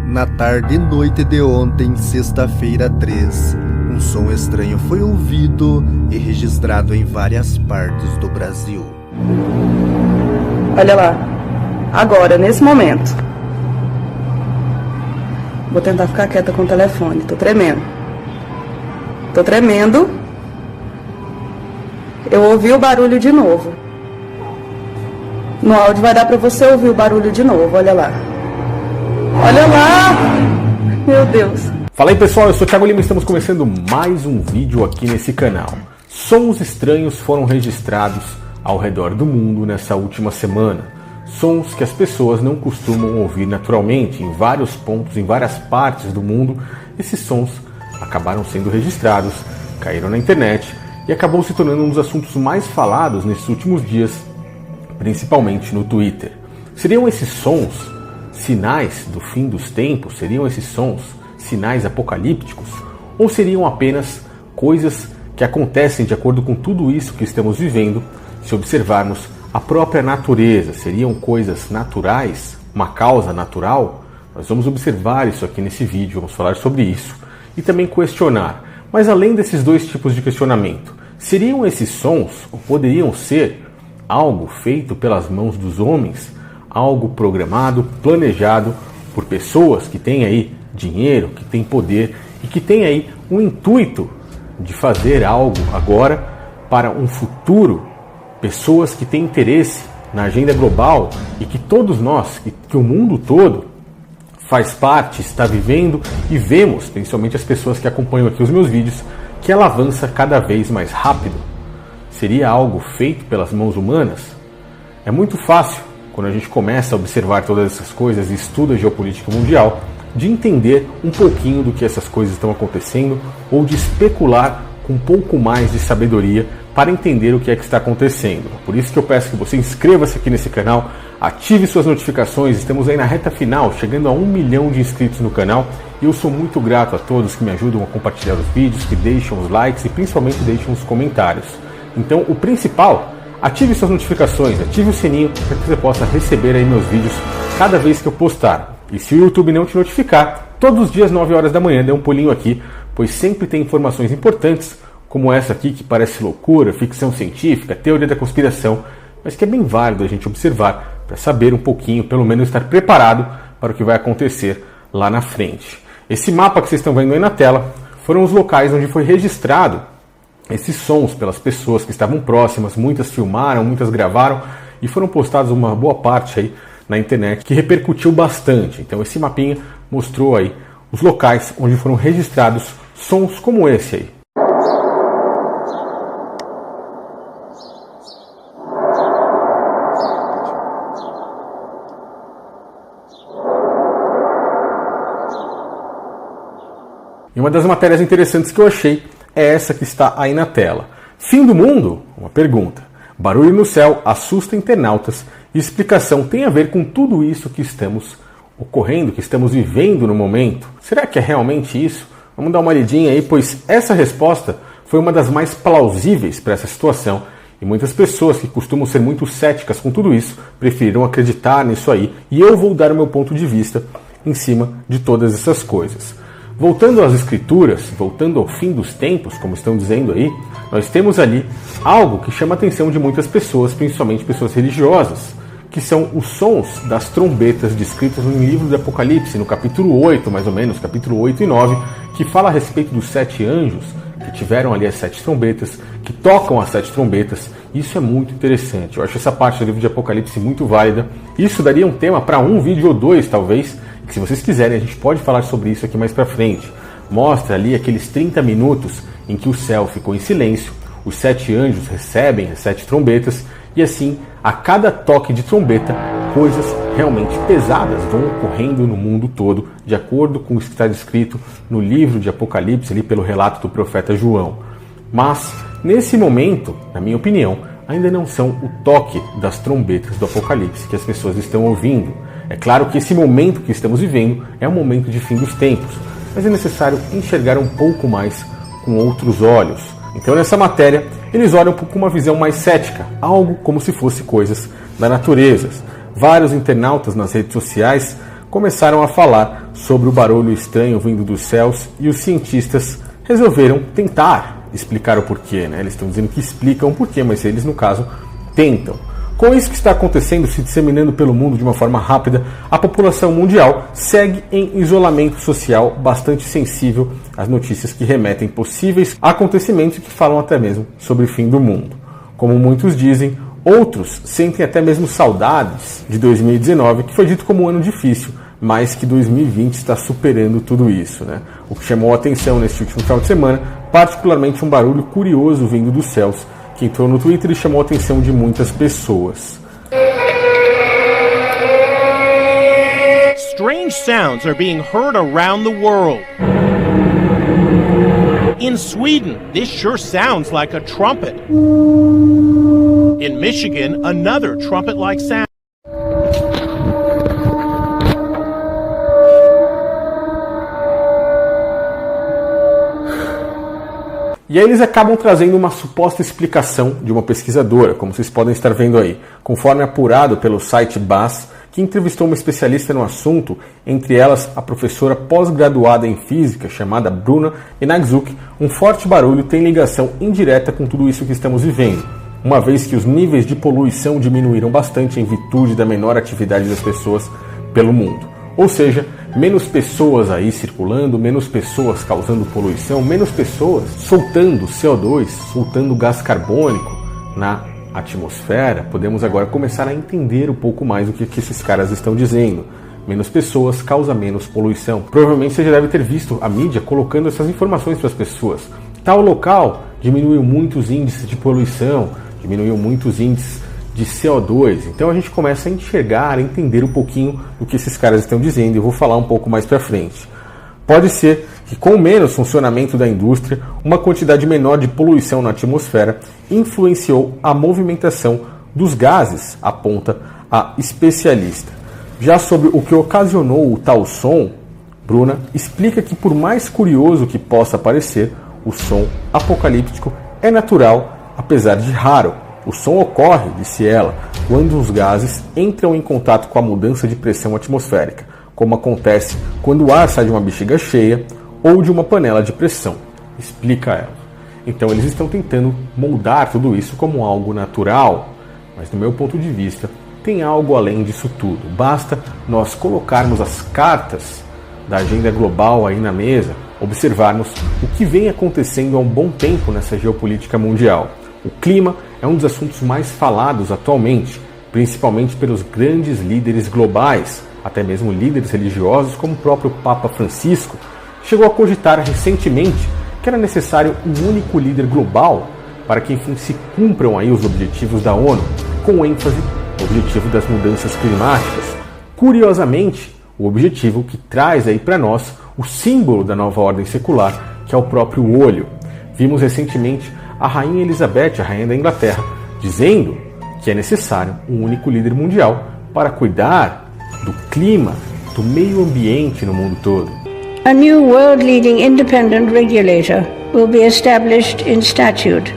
Na tarde e noite de ontem, sexta-feira 3, um som estranho foi ouvido e registrado em várias partes do Brasil. Olha lá, agora, nesse momento. Vou tentar ficar quieta com o telefone, tô tremendo. Tô tremendo. Eu ouvi o barulho de novo. No áudio vai dar pra você ouvir o barulho de novo, olha lá. Olha lá! Meu Deus. Fala aí pessoal, eu sou o Thiago Lima e estamos começando mais um vídeo aqui nesse canal. Sons estranhos foram registrados ao redor do mundo nessa última semana. Sons que as pessoas não costumam ouvir naturalmente em vários pontos, em várias partes do mundo. Esses sons acabaram sendo registrados, caíram na internet e acabou se tornando um dos assuntos mais falados nesses últimos dias, principalmente no Twitter. Seriam esses sons sinais do fim dos tempos? Seriam esses sons sinais apocalípticos? Ou seriam apenas coisas que acontecem de acordo com tudo isso que estamos vivendo, se observarmos a própria natureza? Seriam coisas naturais? Uma causa natural? Nós vamos observar isso aqui nesse vídeo, vamos falar sobre isso e também questionar. Mas além desses dois tipos de questionamento, seriam esses sons, ou poderiam ser, algo feito pelas mãos dos homens? Algo programado, planejado por pessoas que têm aí dinheiro, que têm poder e que têm aí um intuito de fazer algo agora para um futuro? Pessoas que têm interesse na agenda global e que todos nós, que o mundo todo faz parte, está vivendo e vemos, principalmente as pessoas que acompanham aqui os meus vídeos, que ela avança cada vez mais rápido. Seria algo feito pelas mãos humanas? É muito fácil, quando a gente começa a observar todas essas coisas e estuda a geopolítica mundial, de entender um pouquinho do que essas coisas estão acontecendo ou de especular com um pouco mais de sabedoria para entender o que é que está acontecendo. Por isso que eu peço que você inscreva-se aqui nesse canal, ative suas notificações, estamos aí na reta final, chegando a 1 milhão de inscritos no canal, e eu sou muito grato a todos que me ajudam a compartilhar os vídeos, que deixam os likes e principalmente deixam os comentários. Então o principal, ative suas notificações, ative o sininho para que você possa receber aí meus vídeos cada vez que eu postar. E se o YouTube não te notificar, todos os dias 9 horas da manhã dê um pulinho aqui, pois sempre tem informações importantes, como essa aqui que parece loucura, ficção científica, teoria da conspiração, mas que é bem válido a gente observar para saber um pouquinho, pelo menos estar preparado para o que vai acontecer lá na frente. Esse mapa que vocês estão vendo aí na tela foram os locais onde foi registrado esses sons pelas pessoas que estavam próximas. Muitas filmaram, muitas gravaram e foram postados uma boa parte aí na internet, que repercutiu bastante. Então esse mapinha mostrou aí os locais onde foram registrados sons como esse aí. E uma das matérias interessantes que eu achei é essa que está aí na tela. Fim do mundo? Uma pergunta. Barulho no céu assusta internautas e explicação tem a ver com tudo isso que estamos ocorrendo, que estamos vivendo no momento. Será que é realmente isso? Vamos dar uma olhadinha aí, pois essa resposta foi uma das mais plausíveis para essa situação e muitas pessoas que costumam ser muito céticas com tudo isso preferiram acreditar nisso aí, e eu vou dar o meu ponto de vista em cima de todas essas coisas. Voltando às escrituras, voltando ao fim dos tempos, como estão dizendo aí, nós temos ali algo que chama a atenção de muitas pessoas, principalmente pessoas religiosas, que são os sons das trombetas descritas no livro do Apocalipse, no capítulo 8, mais ou menos, capítulo 8 e 9, que fala a respeito dos 7 anjos, que tiveram ali as 7 trombetas, que tocam as 7 trombetas. Isso é muito interessante. Eu acho essa parte do livro de Apocalipse muito válida. Isso daria um tema para um vídeo ou dois, talvez, que se vocês quiserem a gente pode falar sobre isso aqui mais para frente. Mostra ali aqueles 30 minutos em que o céu ficou em silêncio, os 7 anjos recebem as 7 trombetas, e assim, a cada toque de trombeta, coisas realmente pesadas vão ocorrendo no mundo todo, de acordo com o que está descrito no livro de Apocalipse, ali pelo relato do profeta João. Mas, nesse momento, na minha opinião, ainda não são o toque das trombetas do Apocalipse que as pessoas estão ouvindo. É claro que esse momento que estamos vivendo é um momento de fim dos tempos, mas é necessário enxergar um pouco mais com outros olhos. Então nessa matéria, eles olham com uma visão mais cética, algo como se fosse coisas da natureza. Vários internautas nas redes sociais começaram a falar sobre o barulho estranho vindo dos céus e os cientistas resolveram tentar explicar o porquê, né? Eles estão dizendo que explicam o porquê, mas eles, no caso, tentam. Com isso que está acontecendo, se disseminando pelo mundo de uma forma rápida, a população mundial segue em isolamento social bastante sensível às notícias que remetem possíveis acontecimentos e que falam até mesmo sobre o fim do mundo. Como muitos dizem, outros sentem até mesmo saudades de 2019, que foi dito como um ano difícil, mas que 2020 está superando tudo isso, né? O que chamou a atenção neste último final de semana, particularmente um barulho curioso vindo dos céus, que entrou no Twitter e chamou a atenção de muitas pessoas. Strange sounds are being heard around the world. In Sweden, this sure sounds like a trumpet. In Michigan, another trumpet-like sound. E aí eles acabam trazendo uma suposta explicação de uma pesquisadora, como vocês podem estar vendo aí, conforme apurado pelo site BAS, que entrevistou uma especialista no assunto, entre elas a professora pós-graduada em física chamada Bruna Enagzuk. Um forte barulho tem ligação indireta com tudo isso que estamos vivendo, uma vez que os níveis de poluição diminuíram bastante em virtude da menor atividade das pessoas pelo mundo. Ou seja, menos pessoas aí circulando, menos pessoas causando poluição, menos pessoas soltando CO2, soltando gás carbônico na atmosfera. Podemos agora começar a entender um pouco mais o que esses caras estão dizendo. Menos pessoas causa menos poluição. Provavelmente você já deve ter visto a mídia colocando essas informações para as pessoas. Tal local diminuiu muito os índices de poluição, diminuiu muito os índices de CO2. Então a gente começa a enxergar, a entender um pouquinho do que esses caras estão dizendo, e eu vou falar um pouco mais para frente. Pode ser que com menos funcionamento da indústria, uma quantidade menor de poluição na atmosfera influenciou a movimentação dos gases, aponta a especialista. Já sobre o que ocasionou o tal som, Bruna explica que, por mais curioso que possa parecer, o som apocalíptico é natural, apesar de raro. O som ocorre, disse ela, quando os gases entram em contato com a mudança de pressão atmosférica, como acontece quando o ar sai de uma bexiga cheia ou de uma panela de pressão, explica ela. Então eles estão tentando moldar tudo isso como algo natural, mas do meu ponto de vista tem algo além disso tudo. Basta nós colocarmos as cartas da agenda global aí na mesa, observarmos o que vem acontecendo há um bom tempo nessa geopolítica mundial. O clima é um dos assuntos mais falados atualmente, principalmente pelos grandes líderes globais, até mesmo líderes religiosos como o próprio Papa Francisco. Chegou a cogitar recentemente que era necessário um único líder global para que, enfim, se cumpram aí os objetivos da ONU, com ênfase no objetivo das mudanças climáticas. Curiosamente, o objetivo que traz aí para nós o símbolo da nova ordem secular, que é o próprio olho. Vimos recentemente a Rainha Elizabeth, a Rainha da Inglaterra, dizendo que é necessário um único líder mundial para cuidar do clima, do meio ambiente no mundo todo. A new world-leading independent regulator will be established in statute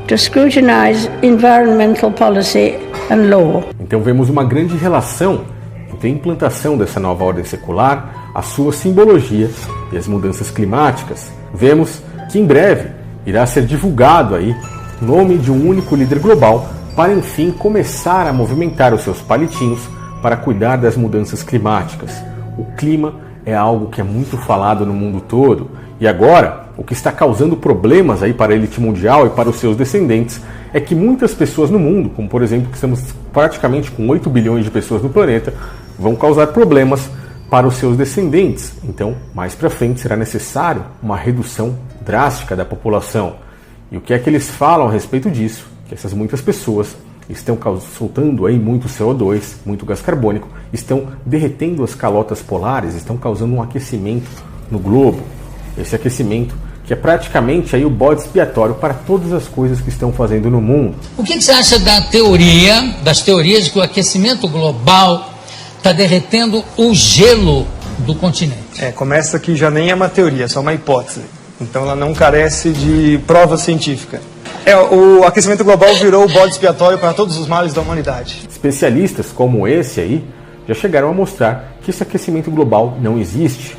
to scrutinize environmental policy and law. Então vemos uma grande relação entre a implantação dessa nova ordem secular, a sua simbologia e as mudanças climáticas. Vemos que em breve irá ser divulgado aí o nome de um único líder global para, enfim, começar a movimentar os seus palitinhos para cuidar das mudanças climáticas. O clima é algo que é muito falado no mundo todo, e agora o que está causando problemas aí para a elite mundial e para os seus descendentes é que muitas pessoas no mundo, como por exemplo que estamos praticamente com 8 bilhões de pessoas no planeta, vão causar problemas para os seus descendentes. Então, mais para frente será necessário uma redução drástica da população. E o que é que eles falam a respeito disso? Que essas muitas pessoas estão soltando aí muito CO2, muito gás carbônico, estão derretendo as calotas polares, estão causando um aquecimento no globo. Esse aquecimento que é praticamente aí o bode expiatório para todas as coisas que estão fazendo no mundo. O que você acha das teorias de que o aquecimento global está derretendo o gelo do continente? Começa que já nem é uma teoria, é só uma hipótese. Então ela não carece de prova científica. O aquecimento global virou o bode expiatório para todos os males da humanidade. Especialistas como esse aí já chegaram a mostrar que esse aquecimento global não existe,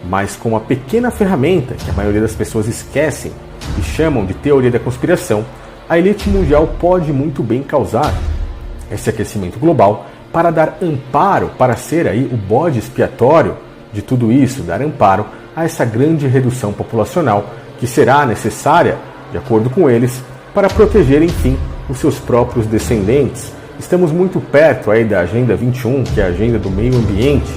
mas com uma pequena ferramenta que a maioria das pessoas esquecem e chamam de teoria da conspiração, a elite mundial pode muito bem causar esse aquecimento global para dar amparo, para ser aí o bode expiatório de tudo isso, dar amparo a essa grande redução populacional que será necessária, de acordo com eles, para proteger, enfim, os seus próprios descendentes. Estamos muito perto aí da Agenda 21, que é a agenda do meio ambiente.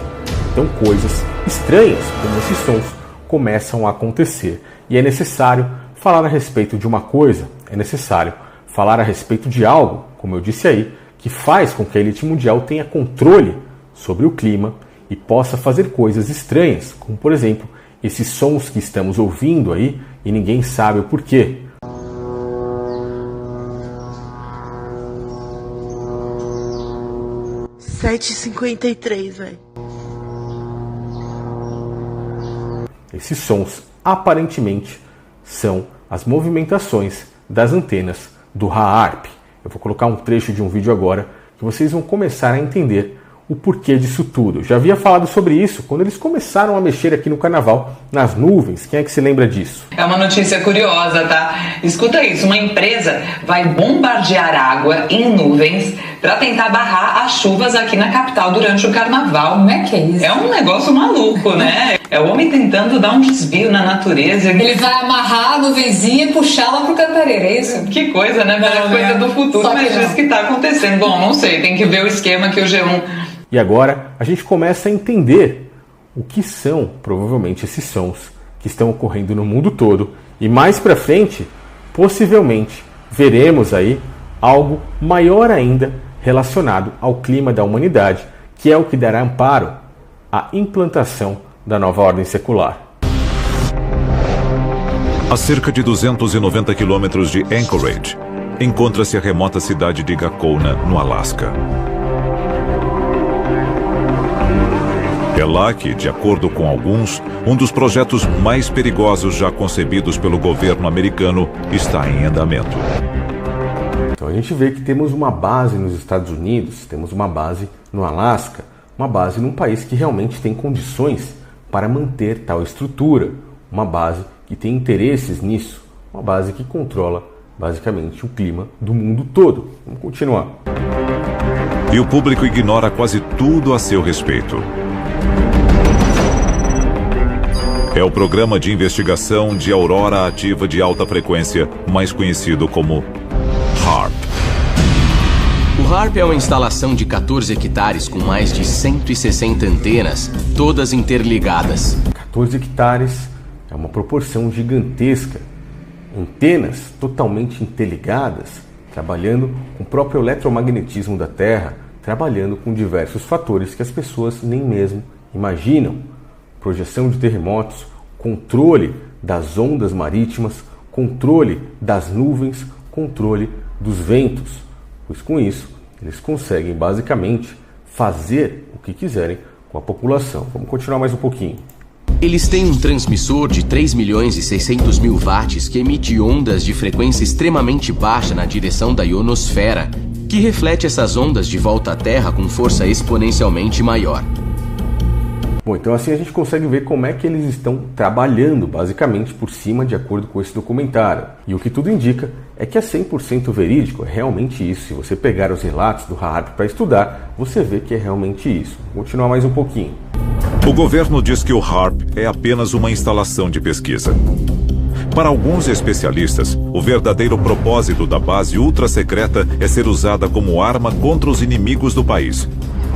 Então coisas estranhas como esses sons começam a acontecer. E é necessário falar a respeito de uma coisa, é necessário falar a respeito de algo, como eu disse aí, que faz com que a elite mundial tenha controle sobre o clima e possa fazer coisas estranhas, como por exemplo, esses sons que estamos ouvindo aí e ninguém sabe o porquê. (7h53), velho. Esses sons, aparentemente, são as movimentações das antenas do HAARP. Eu vou colocar um trecho de um vídeo agora que vocês vão começar a entender o porquê disso tudo. Eu já havia falado sobre isso quando eles começaram a mexer aqui no carnaval, nas nuvens. Quem é que se lembra disso? É uma notícia curiosa, tá? Escuta isso, uma empresa vai bombardear água em nuvens para tentar barrar as chuvas aqui na capital durante o carnaval. Como é que é isso? É um negócio maluco, né? É o homem tentando dar um desvio na natureza. Ele vai amarrar a nuvenzinha e puxá-la pro cantareiro, é isso? Que coisa, né? Parece coisa do futuro, mas isso que tá acontecendo. Bom, não sei, tem que ver o esquema que o G1... E agora a gente começa a entender o que são, provavelmente, esses sons que estão ocorrendo no mundo todo. E mais pra frente, possivelmente, veremos aí algo maior ainda relacionado ao clima da humanidade, que é o que dará amparo à implantação da nova ordem secular. A cerca de 290 quilômetros de Anchorage, encontra-se a remota cidade de Gakona, no Alasca. É lá que, de acordo com alguns, um dos projetos mais perigosos já concebidos pelo governo americano está em andamento. Então a gente vê que temos uma base nos Estados Unidos, temos uma base no Alasca, uma base num país que realmente tem condições para manter tal estrutura, uma base que tem interesses nisso, uma base que controla basicamente o clima do mundo todo. Vamos continuar. E o público ignora quase tudo a seu respeito. É o Programa de Investigação de Aurora Ativa de Alta Frequência, mais conhecido como HAARP. O HAARP é uma instalação de 14 hectares com mais de 160 antenas, todas interligadas. 14 hectares é uma proporção gigantesca. Antenas totalmente interligadas, trabalhando com o próprio eletromagnetismo da Terra, trabalhando com diversos fatores que as pessoas nem mesmo imaginam. Projeção de terremotos, controle das ondas marítimas, controle das nuvens, controle dos ventos. Pois com isso, eles conseguem basicamente fazer o que quiserem com a população. Vamos continuar mais um pouquinho. Eles têm um transmissor de 3.600.000 watts que emite ondas de frequência extremamente baixa na direção da ionosfera, que reflete essas ondas de volta à Terra com força exponencialmente maior. Bom, então assim a gente consegue ver como é que eles estão trabalhando basicamente por cima de acordo com esse documentário. E o que tudo indica é que é 100% verídico, é realmente isso. Se você pegar os relatos do HAARP para estudar, você vê que é realmente isso. Vou continuar mais um pouquinho. O governo diz que o HAARP é apenas uma instalação de pesquisa. Para alguns especialistas, o verdadeiro propósito da base ultra-secreta é ser usada como arma contra os inimigos do país.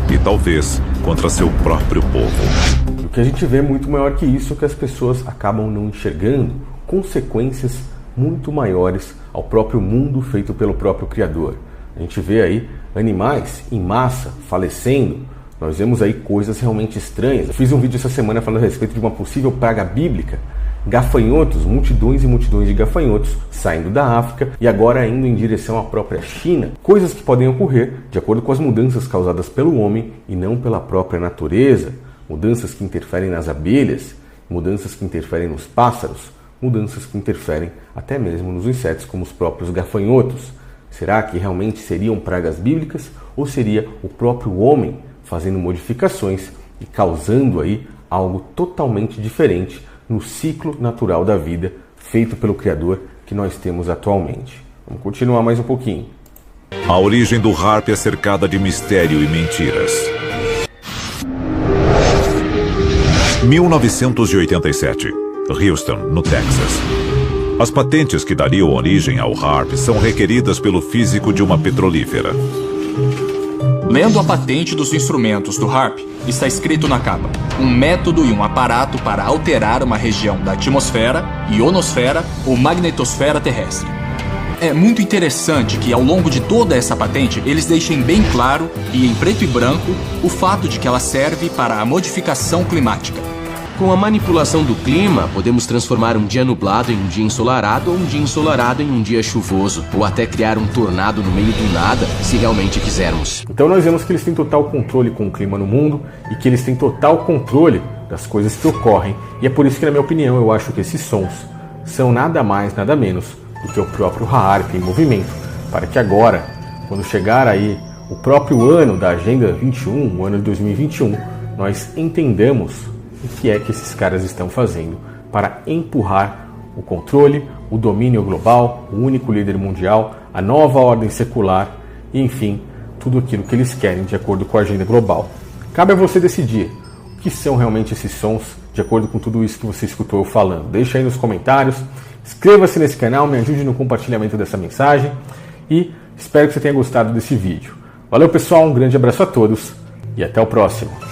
E talvez contra seu próprio povo. O que a gente vê é muito maior que isso, que as pessoas acabam não enxergando consequências muito maiores ao próprio mundo feito pelo próprio Criador. A gente vê aí animais em massa falecendo, nós vemos aí coisas realmente estranhas. Eu fiz um vídeo essa semana falando a respeito de uma possível praga bíblica. Gafanhotos, multidões e multidões de gafanhotos saindo da África e agora indo em direção à própria China. Coisas que podem ocorrer de acordo com as mudanças causadas pelo homem e não pela própria natureza. Mudanças que interferem nas abelhas, mudanças que interferem nos pássaros, mudanças que interferem até mesmo nos insetos como os próprios gafanhotos. Será que realmente seriam pragas bíblicas ou seria o próprio homem fazendo modificações e causando aí algo totalmente diferente no ciclo natural da vida feito pelo Criador que nós temos atualmente. Vamos continuar mais um pouquinho. A origem do HAARP é cercada de mistério e mentiras. 1987, Houston, no Texas. As patentes que dariam origem ao HAARP são requeridas pelo físico de uma petrolífera. Lendo a patente dos instrumentos do HAARP, está escrito na capa: um método e um aparato para alterar uma região da atmosfera, ionosfera ou magnetosfera terrestre. É muito interessante que ao longo de toda essa patente eles deixem bem claro e em preto e branco o fato de que ela serve para a modificação climática. Com a manipulação do clima, podemos transformar um dia nublado em um dia ensolarado ou um dia ensolarado em um dia chuvoso, ou até criar um tornado no meio do nada, se realmente quisermos. Então nós vemos que eles têm total controle com o clima no mundo e que eles têm total controle das coisas que ocorrem. E é por isso que, na minha opinião, eu acho que esses sons são nada mais, nada menos do que o próprio HAARP em movimento, para que agora, quando chegar aí o próprio ano da Agenda 21, o ano de 2021, nós entendamos o que é que esses caras estão fazendo para empurrar o controle, o domínio global, o único líder mundial, a nova ordem secular e, enfim, tudo aquilo que eles querem de acordo com a agenda global. Cabe a você decidir o que são realmente esses sons de acordo com tudo isso que você escutou eu falando. Deixa aí nos comentários, inscreva-se nesse canal, me ajude no compartilhamento dessa mensagem e espero que você tenha gostado desse vídeo. Valeu pessoal, um grande abraço a todos e até o próximo.